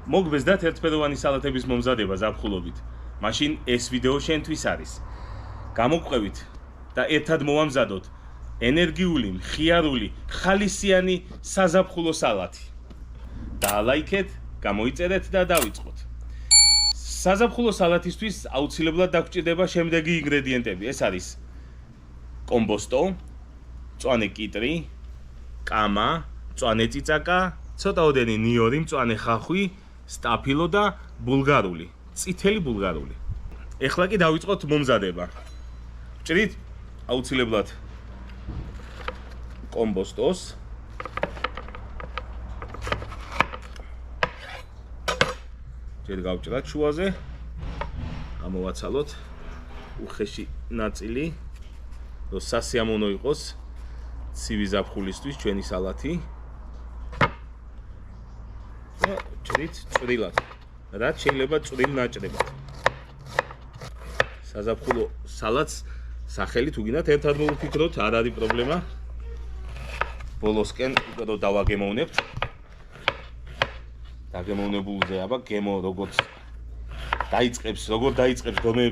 მოგბეზდათ ერთფეროვანი სალათების მომზადება ზაფხულობით. მაშინ ეს ვიდეო შენთვის არის. გამოგვყევით და ერთად მოვამზადოთ ენერგიული, მხიარული, ხალისიანი საზაფხულო სალათი. დაალაიქეთ, გამოიწერეთ და დავიწყოთ. საზაფხულო სალათისთვის აუცილებლად დაგჭირდება შემდეგი ინგრედიენტები. ეს არის კომბოსტო, მწვანე კიტრი, კამა, მწვანე წიწაკა, ცოტაოდენი ნიორი, მწვანე ხახვი, სტაფილო და ბულგარული, წითელი ბულგარული. ეხლა კი დავიწყოთ მომზადება. ვჭრით აუცილებლად კომბოსტოს. ჯერ გავჭრათ შუაზე. გამოვაცალოთ უხეში ნაწილი, რომ სასიამოვნო იყოს ცივი ზაფხულისთვის ჩვენი სალათი. და ჯრით წვრილად, რაც შეიძლება წვრილ ნაჭრებად. საზაფხულო სალათს სახელი თუ გინდათ ერთად მოვიფიქროთ, არ არის პრობლემა. ბოლოსკენ უკვე დავაგემოვნებთ. დაგემოვნებულზე აბა გემო როგორ დაიწყებს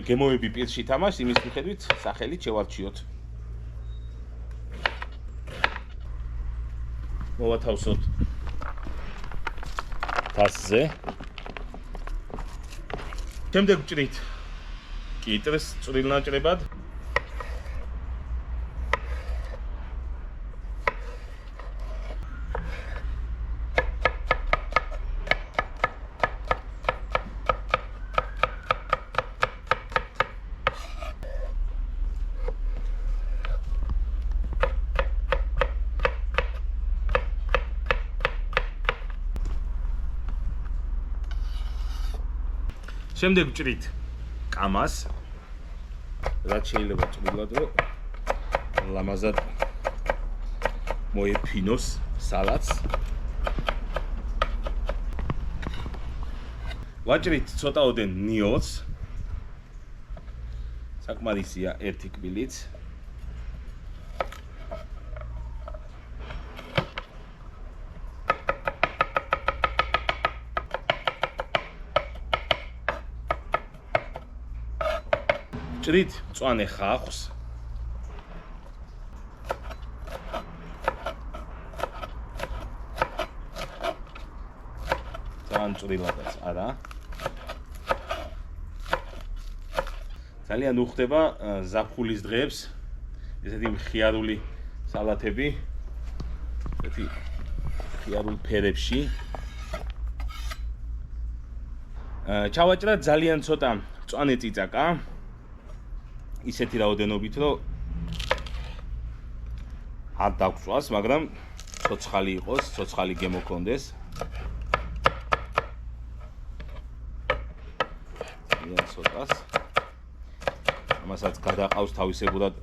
გემოები პირში თამაშს, იმის მიხედვით სახელით შევარჩიოთ. მოვათავსოთ თასზე. შემდეგ ვჭრით კიტრს წვრილ ნაჭრებად. შემდეგ ვჭრით კამას, რაც შეიძლება წვრილად რომ ლამაზად მოეფინოს სალათს. ვაჭრით ცოტაოდენ ნიორს. საკმარისია ერთი კბილიც. ვჭრით მწვანე ხახვს. ძალიან წვრილადაც არა. ძალიან უხდება ზაფხულის დღეებს ესეთი მხიარული სალათები, ესეთი მხიარულ ფერებში. ჩავაჭრა ძალიან ცოტა მწვანე წიწაკა. ისეთი რაოდენობით, რომ არ დაგწვას, მაგრამ ცოცხალი იყოს, ცოცხალი გემოქონდეს. ძალიან ცოტას. ამასაც გადაყავს თავისებურად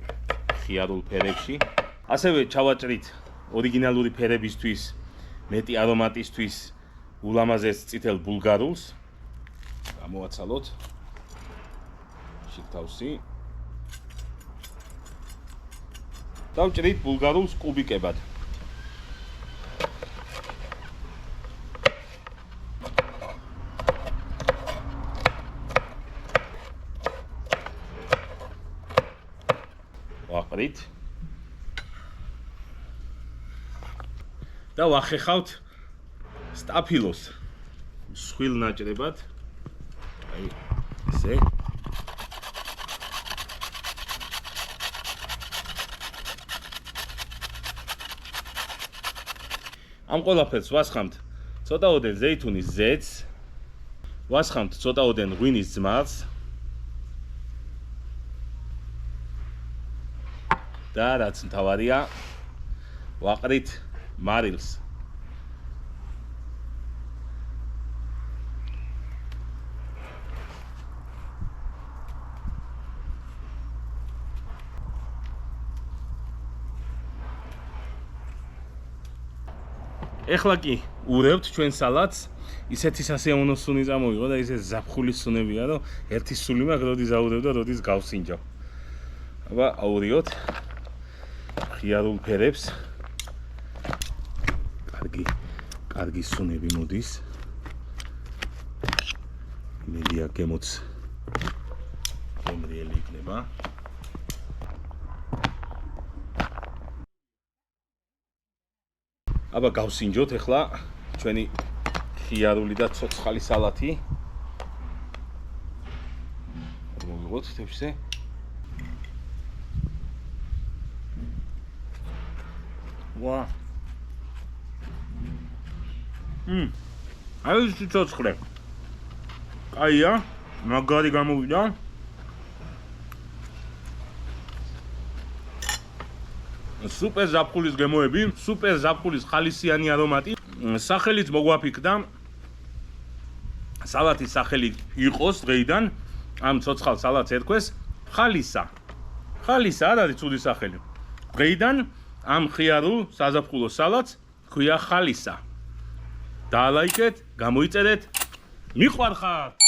ხიარულ ფერებში. ასევე ჩავაჭრით ორიგინალური ფერებისთვის, მეტი არომატისთვის ულამაზეს წითელ ბულგარულს. გამოვაცალოთ. შიგთავსი. დავჭრით ბულგარულს კუბიკებად. ვაყრით და ვახეხავთ სტაფილოს სხვილ ნაჭრებად. აი ესე. ამ ყველაფერს ვასხამთ ცოტაოდენ ზეითუნის ზეთს, ვასხამთ ცოტაოდენ ღვინის ძმას და რაც მთავარია, ვაყრით მარილს. ეხლა კი ურევთ ჩვენ სალათს. ისეთი სასიამოვნო სუნი წამოვიღო და ისე ზაფხულის სუნებია, რომ ერთი სული მაქვს, როდის აურევ და როდის გავსინჯავ. აბა აურიოთ ხიარულ ფერებს. კარგი სუნები მოდის. გემრიელია, გემოც გემრიელი იქნება. აბა გავსინჯოთ ახლა ჩვენი ხიარული და ცოცხალი სალათი. მოვიღოთ თევზზე. ვა. აი ეს ცოცხლე. აია, მაგარი გამოვიდა. სუპერ ზაფხულის გემოები, სუპერ ზაფხულის ხალისიანი არომატი. სახელიც მოგვაფიქრდა. სალათის სახელი იყოს დღეიდან, ამ ცოცხალ სალათს ერქვეს ხალისა. ხალისა არ არის ცუდი სახელი. დღეიდან ამ ხიარულ საზაფხულო სალათს ქვია ხალისა. დაალაიქეთ, გამოიწერეთ, მიყვარხართ!